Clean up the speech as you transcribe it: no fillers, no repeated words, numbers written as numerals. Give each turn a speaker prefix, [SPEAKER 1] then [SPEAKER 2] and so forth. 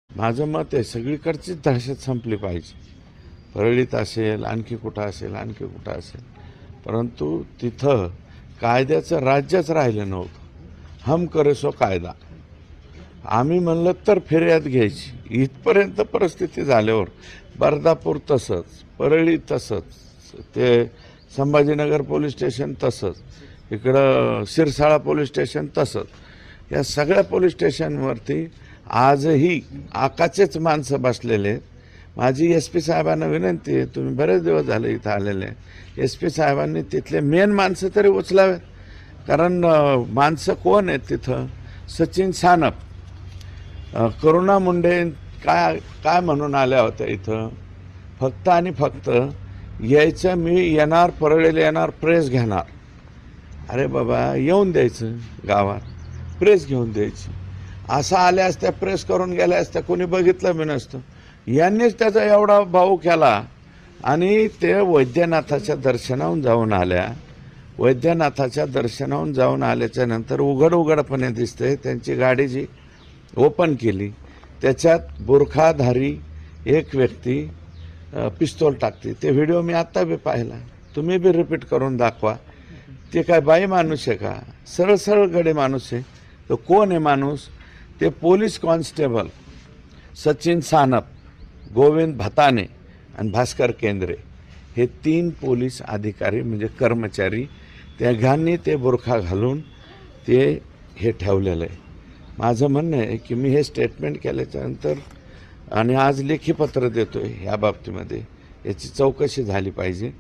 [SPEAKER 1] माझं मत आहे सगळीकडचीच दहशत संपली पाहिजे. परळीत असेल, आणखी कुठं असेल, आणखी कुठं असेल, परंतु तिथं कायद्याचं राज्यच राहिलं नव्हतं. हम करे सो कायदा. आम्ही म्हणलं तर फिर्याद घ्यायची. इथपर्यंत परिस्थिती झाल्यावर बर्दापूर तसंच, परळी तसंच, ते संभाजीनगर पोलीस स्टेशन तसंच, इकडं शिरसाळा पोलीस स्टेशन तसंच, या सगळ्या पोलीस स्टेशनवरती आजही आकाचेच माणसं बसलेले आहेत. माझी SP साहेबांना विनंती आहे, तुम्ही बरेच दिवस झाले इथं आलेले, SP साहेबांनी तिथले मेन माणसं तरी उचलावेत. कारण माणसं कोण आहेत तिथं? सचिन सानप, करुणा मुंडे काय काय म्हणून आल्या होत्या इथं? फक्त आणि फक्त यायचं, मी येणार, परळीला येणार, प्रेस घेणार. अरे बाबा, येऊन द्यायचं गावात, प्रेस घेऊन द्यायची. असं आल्या असत्या, प्रेस करून गेल्या असत्या, कोणी बघितलं बी नसतं. यांनीच त्याचा एवढा भाव केला आणि ते वैद्यनाथाच्या दर्शनाहून जाऊन आल्या. वैद्यनाथाच्या दर्शनाहून जाऊन आल्याच्या नंतर उघडपणे दिसते त्यांची गाडी जी ओपन केली, त्याच्यात बुरखाधारी एक व्यक्ती पिस्तूल टाकते. ते व्हिडिओ मी आत्ता बी पाहिला, तुम्ही बी रिपीट करून दाखवा. ते काय बाई माणूस आहे का? सरळ सरळ गडे माणूस आहे. तो कोण आहे माणूस? ते पोलीस कॉन्स्टेबल सचिन सानप, गोविंद भताने आणि भास्कर केंद्रे, हे 3 पोलीस अधिकारी म्हणजे कर्मचारी, त्या घांनी ते बुरखा घालून ते हे ठेवलेलं आहे. माझं म्हणणं आहे की मी हे स्टेटमेंट केल्याच्यानंतर आणि आज लेखी पत्र देतो आहे ह्या बाबतीमध्ये, याची चौकशी झाली पाहिजे.